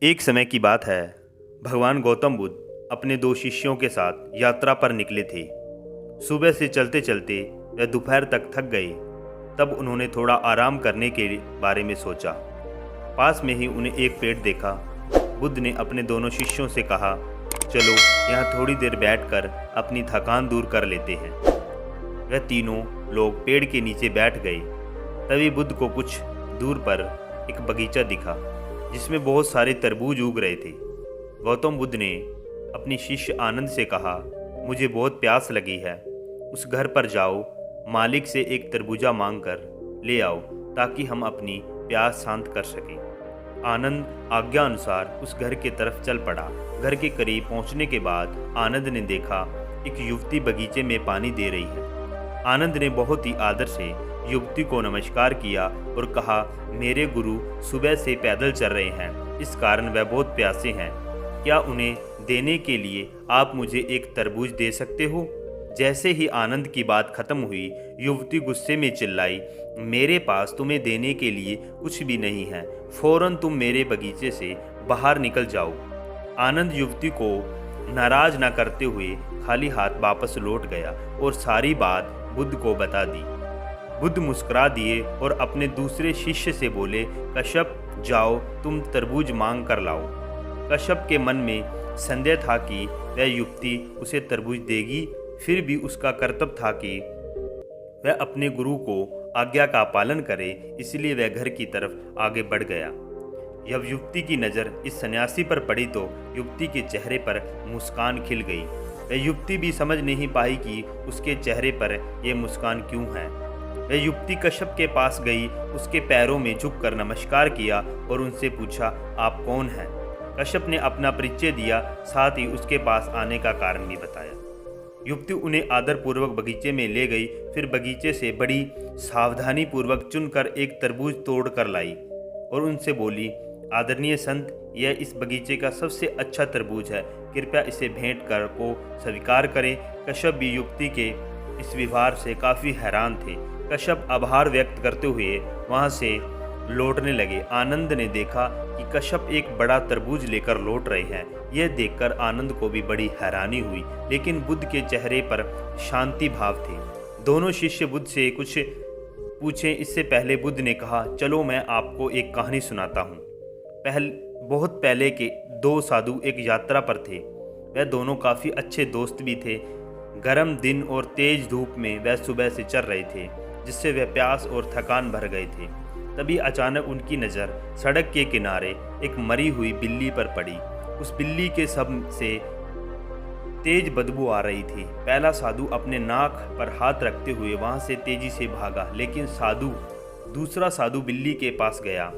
एक समय की बात है। भगवान गौतम बुद्ध अपने दो शिष्यों के साथ यात्रा पर निकले थे। सुबह से चलते चलते वह दोपहर तक थक गए। तब उन्होंने थोड़ा आराम करने के बारे में सोचा। पास में ही उन्हें एक पेड़ देखा। बुद्ध ने अपने दोनों शिष्यों से कहा, चलो यहाँ थोड़ी देर बैठकर अपनी थकान दूर कर लेते हैं। वह तीनों लोग पेड़ के नीचे बैठ गए। तभी बुद्ध को कुछ दूर पर एक बगीचा दिखा जिसमें बहुत सारे तरबूज उग रहे थे। गौतम बुद्ध ने अपनी शिष्य आनंद से कहा, मुझे बहुत प्यास लगी है, उस घर पर जाओ, मालिक से एक तरबूजा मांग कर ले आओ ताकि हम अपनी प्यास शांत कर सकें। आनंद आज्ञा अनुसार उस घर की तरफ चल पड़ा। घर के करीब पहुंचने के बाद आनंद ने देखा एक युवती बगीचे में पानी दे रही है। आनंद ने बहुत ही आदर से युवती को नमस्कार किया और कहा, मेरे गुरु सुबह से पैदल चल रहे हैं, इस कारण वह बहुत प्यासे हैं। क्या उन्हें देने के लिए आप मुझे एक तरबूज दे सकते हो? जैसे ही आनंद की बात खत्म हुई, युवती गुस्से में चिल्लाई, मेरे पास तुम्हें देने के लिए कुछ भी नहीं है, फौरन तुम मेरे बगीचे से बाहर निकल जाओ। आनंद युवती को नाराज न करते हुए खाली हाथ वापस लौट गया और सारी बात बुद्ध को बता दी। बुद्ध मुस्कुरा दिए और अपने दूसरे शिष्य से बोले, कश्यप जाओ, तुम तरबूज मांग कर लाओ। कश्यप के मन में संदेह था कि वह युवती उसे तरबूज देगी, फिर भी उसका कर्तव्य था कि वह अपने गुरु को आज्ञा का पालन करे, इसलिए वह घर की तरफ आगे बढ़ गया। जब युवती की नज़र इस सन्यासी पर पड़ी तो युवती के चेहरे पर मुस्कान खिल गई। वह युवती भी समझ नहीं पाई कि उसके चेहरे पर यह मुस्कान क्यों है। वह युवती कश्यप के पास गई, उसके पैरों में झुककर नमस्कार किया और उनसे पूछा, आप कौन हैं? कश्यप ने अपना परिचय दिया, साथ ही उसके पास आने का कारण भी बताया। युवती उन्हें आदरपूर्वक बगीचे में ले गई, फिर बगीचे से बड़ी सावधानी पूर्वक चुनकर एक तरबूज तोड़ कर लाई और उनसे बोली, आदरणीय संत, यह इस बगीचे का सबसे अच्छा तरबूज है, कृपया इसे भेंट कर को स्वीकार करें। कश्यप भी युवती के इस व्यवहार से काफ़ी हैरान थे। कश्यप आभार व्यक्त करते हुए वहां से लौटने लगे। आनंद ने देखा कि कश्यप एक बड़ा तरबूज लेकर लौट रहे हैं। यह देखकर आनंद को भी बड़ी हैरानी हुई, लेकिन बुद्ध के चेहरे पर शांति भाव थे। दोनों शिष्य बुद्ध से कुछ पूछें इससे पहले बुद्ध ने कहा, चलो मैं आपको एक कहानी सुनाता हूँ। बहुत पहले के दो साधु एक यात्रा पर थे। वह दोनों काफ़ी अच्छे दोस्त भी थे। गर्म दिन और तेज धूप में वह सुबह से चल रहे थे, जिससे वह प्यास और थकान भर गए थे। तभी अचानक उनकी नज़र सड़क के किनारे एक मरी हुई बिल्ली पर पड़ी। उस बिल्ली के सब से तेज बदबू आ रही थी। पहला साधु अपने नाक पर हाथ रखते हुए वहां से तेजी से भागा, लेकिन दूसरा साधु बिल्ली के पास गया,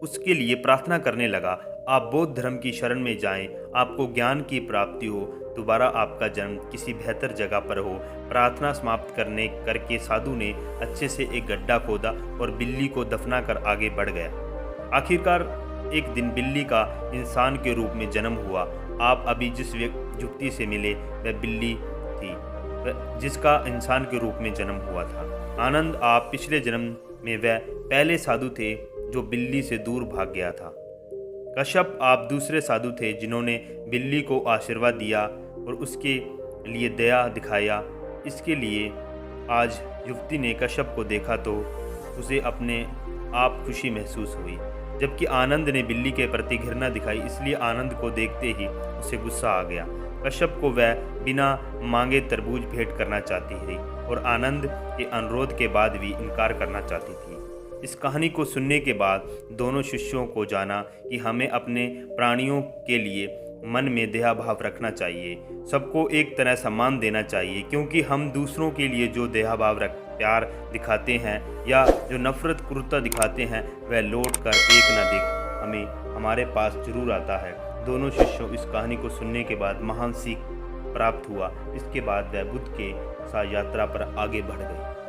उसके लिए प्रार्थना करने लगा, आप बौद्ध धर्म की शरण में जाएं, आपको ज्ञान की प्राप्ति हो, दोबारा आपका जन्म किसी बेहतर जगह पर हो। प्रार्थना समाप्त करके साधु ने अच्छे से एक गड्ढा खोदा और बिल्ली को दफना कर आगे बढ़ गया। आखिरकार एक दिन बिल्ली का इंसान के रूप में जन्म हुआ। आप अभी जिस युवती से मिले वह बिल्ली थी, जिसका इंसान के रूप में जन्म हुआ था। आनंद, आप पिछले जन्म में वह पहले साधु थे जो बिल्ली से दूर भाग गया था। कश्यप, आप दूसरे साधु थे जिन्होंने बिल्ली को आशीर्वाद दिया और उसके लिए दया दिखाया। इसके लिए आज युवती ने कश्यप को देखा तो उसे अपने आप खुशी महसूस हुई, जबकि आनंद ने बिल्ली के प्रति घृणा दिखाई, इसलिए आनंद को देखते ही उसे गुस्सा आ गया। कश्यप को वह बिना मांगे तरबूज भेंट करना चाहती थी और आनंद के अनुरोध के बाद भी इनकार करना चाहती थी। इस कहानी को सुनने के बाद दोनों शिष्यों को जाना कि हमें अपने प्राणियों के लिए मन में दया भाव रखना चाहिए, सबको एक तरह सम्मान देना चाहिए, क्योंकि हम दूसरों के लिए जो दया भाव प्यार दिखाते हैं या जो नफरत क्रूरता दिखाते हैं, वह लौट कर एक न दिख हमें हमारे पास जरूर आता है। दोनों शिष्यों इस कहानी को सुनने के बाद महान सीख प्राप्त हुआ। इसके बाद वह बुद्ध के साथ यात्रा पर आगे बढ़ गए।